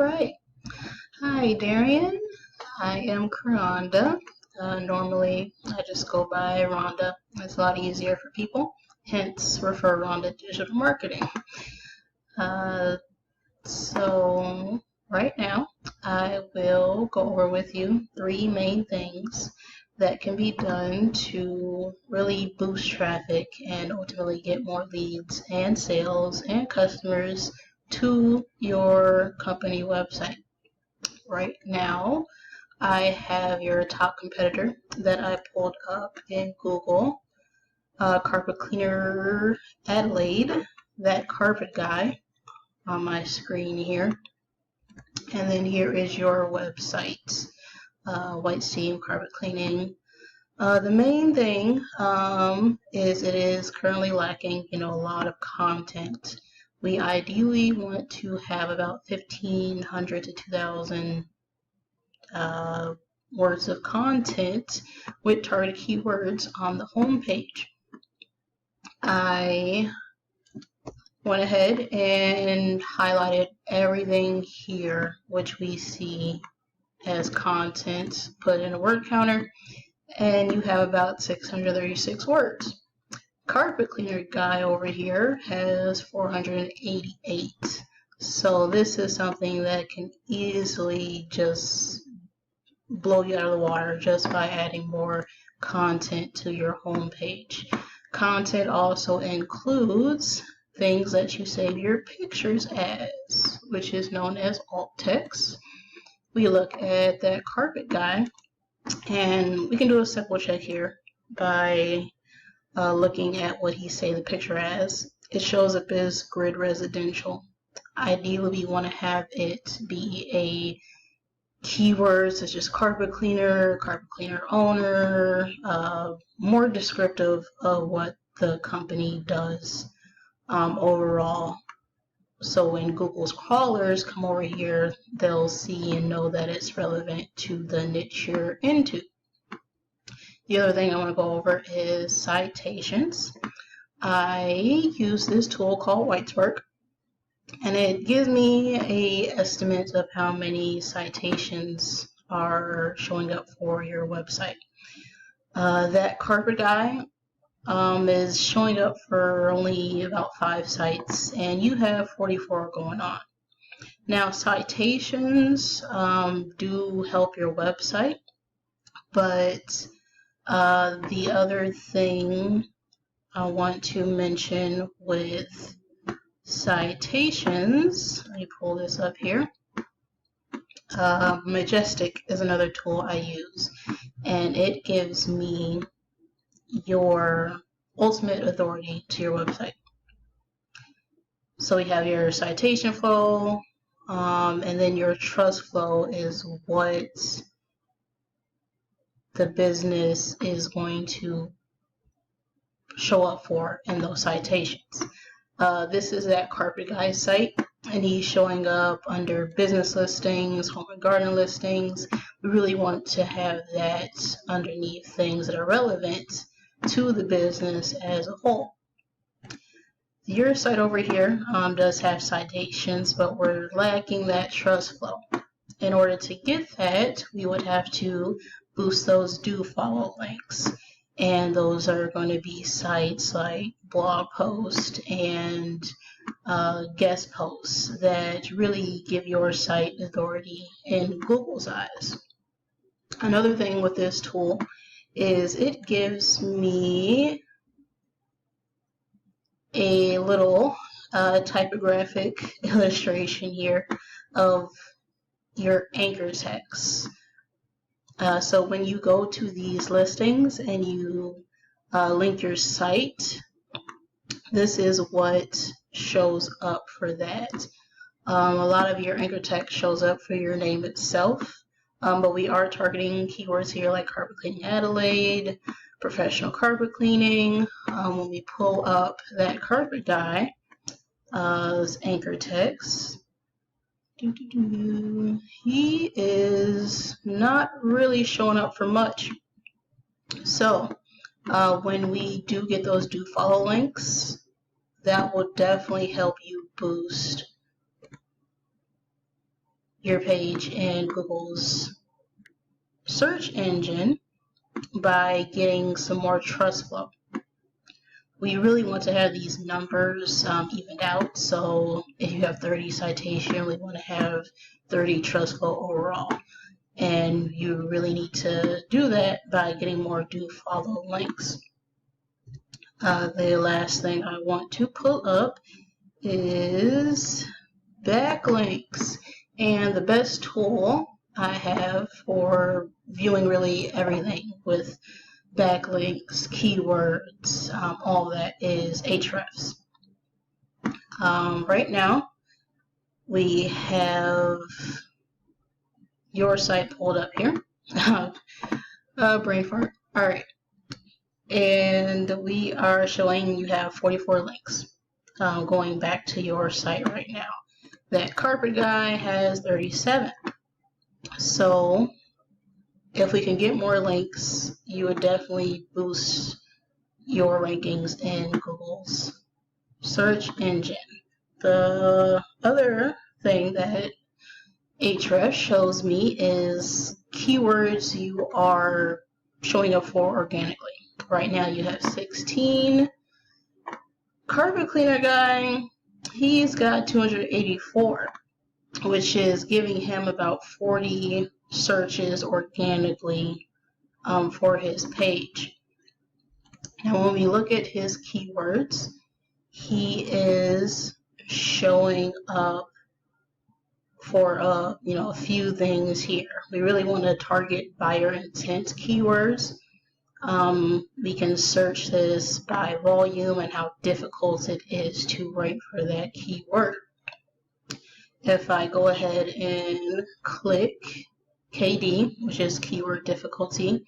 right. Hi, Darian. I am Karanda. Normally, I just go by Rhonda. It's a lot easier for people, hence refer Rhonda Digital Marketing. Uh, so, right now, I will go over with you three main things that can be done to really boost traffic and ultimately get more leads and sales and customers to your company website. Right now, I have your top competitor that I pulled up in Google, carpet cleaner Adelaide, that carpet guy on my screen here. And then here is your website, White Steam Carpet Cleaning. The main thing is it is currently lacking, a lot of content. We ideally want to have about 1,500 to 2,000 words of content with targeted keywords on the home page. I went ahead and highlighted everything here which we see as content, put in a word counter, and you have about 636 words. Carpet cleaner guy over here has 488. So this is something that can easily just blow you out of the water just by adding more content to your homepage. Content also includes things that you save your pictures as, which is known as alt text. We look at that carpet guy, and we can do a simple check here by looking at what he say the picture as. It shows up as grid residential. Ideally, we want to have it be a keywords such as carpet cleaner owner, more descriptive of what the company does overall. So when Google's crawlers come over here, they'll see and know that it's relevant to the niche you're into. The other thing I want to go over is citations. I use this tool called Whitespark, and it gives me an estimate of how many citations are showing up for your website. That carpet guy is showing up for only about 5 sites, and you have 44 going on. Now, citations do help your website, but the other thing I want to mention with citations, let me pull this up here. Majestic is another tool I use, and it gives me your ultimate authority to your website. So we have your citation flow, and then your trust flow is what the business is going to show up for in those citations. This is that carpet guy site, and he's showing up under business listings, home and garden listings. We really want to have that underneath things that are relevant to the business as a whole. Your site over here does have citations, but we're lacking that trust flow. In order to get that, we would have to boost those do follow links. And those are going to be sites like blog posts and guest posts that really give your site authority in Google's eyes. Another thing with this tool is it gives me a little typographic illustration here of your anchor text. So when you go to these listings and you link your site, this is what shows up for that. A lot of your anchor text shows up for your name itself, but we are targeting keywords here like carpet cleaning Adelaide, professional carpet cleaning. When we pull up that carpet guy, anchor text, he is not really showing up for much. So when we do get those do follow links, that will definitely help you boost your page in Google's search engine by getting some more trust flow. We really want to have these numbers evened out. So if you have 30 citation, we want to have 30 trust flow overall. And you really need to do that by getting more do follow links. The last thing I want to pull up is backlinks. And the best tool I have for viewing really everything with backlinks, keywords, all that is Ahrefs. Right now, we have your site pulled up here. Brain fart. All right. And we are showing you have 44 links going back to your site right now. That carpet guy has 37. So if we can get more links, you would definitely boost your rankings in Google's search engine. The other thing that Ahrefs shows me is keywords you are showing up for organically. Right now you have 16. Carpet cleaner guy, he's got 284, which is giving him about 40 searches organically for his page. Now when we look at his keywords, he is showing up for a few things here. We really want to target buyer intent keywords. We can search this by volume and how difficult it is to rank for that keyword. If I go ahead and click KD, which is keyword difficulty,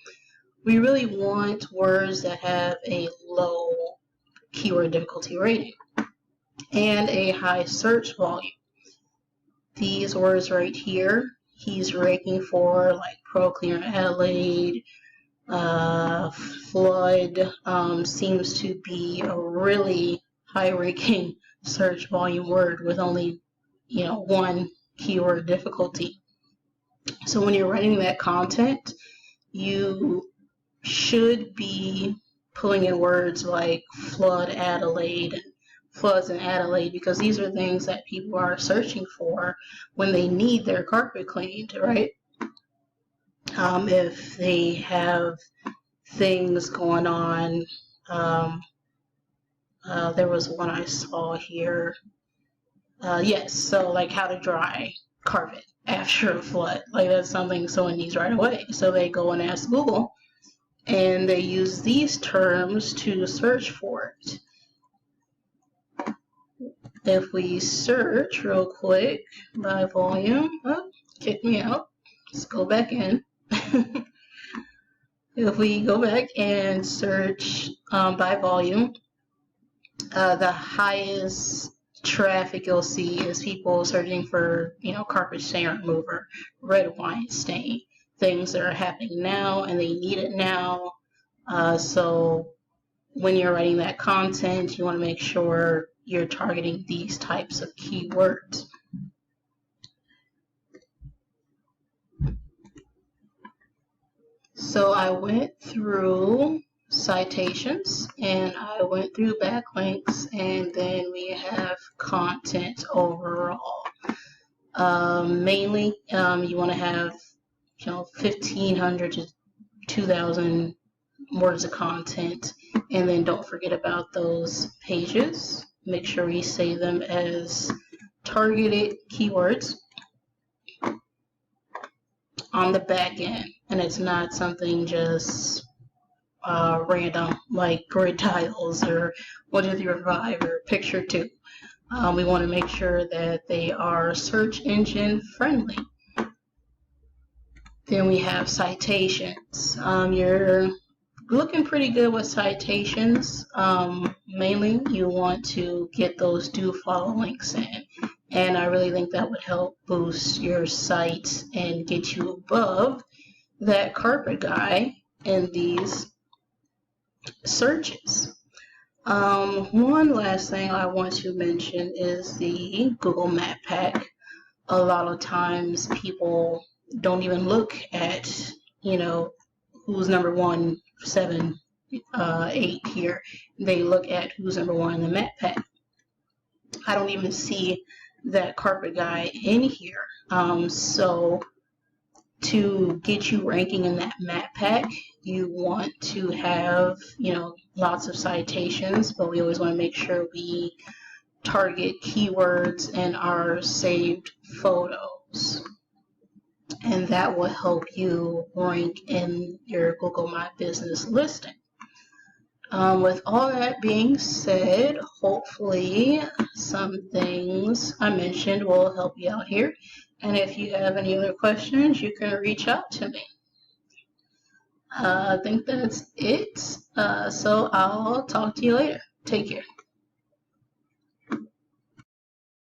we really want words that have a low keyword difficulty rating and a high search volume. These words right here, he's ranking for like Pro Cleaner Adelaide, flood, seems to be a really high ranking search volume word with only one keyword difficulty. So when you're writing that content, you should be pulling in words like flood Adelaide and floods in Adelaide, because these are things that people are searching for when they need their carpet cleaned, right? If they have things going on, there was one I saw here. Yes, so like how to dry carpet after a flood. Like that's something someone needs right away. So they go and ask Google, and they use these terms to search for it. If we search real quick by volume, kick me out. Let's go back in. If we go back and search by volume, the highest traffic you'll see is people searching for, carpet stain remover, red wine stain, things that are happening now and they need it now. So when you're writing that content, you want to make sure you're targeting these types of keywords. So I went through citations and I went through backlinks, and then we have content overall. Mainly, you want to have 1,500 to 2,000 words of content, and then don't forget about those pages. Make sure you save them as targeted keywords on the back end, and it's not something just random like grid tiles or 1, 2, 3, 4, 5 or picture 2. We want to make sure that they are search engine friendly. Then we have citations. You're looking pretty good with citations. Mainly you want to get those do follow links in, and I really think that would help boost your site and get you above that carpet guy in these searches. One last thing I want to mention is the Google Map Pack. a lot of times people don't even look at, who's number 1, 7, 8 here. They look at who's number 1 in the map pack. I don't even see that carpet guy in here. So to get you ranking in that map pack, you want to have, lots of citations, but we always want to make sure we target keywords in our saved photos. And that will help you rank in your Google My Business listing. With all that being said, hopefully some things I mentioned will help you out here. And if you have any other questions, you can reach out to me. I think that's it. So I'll talk to you later. Take care.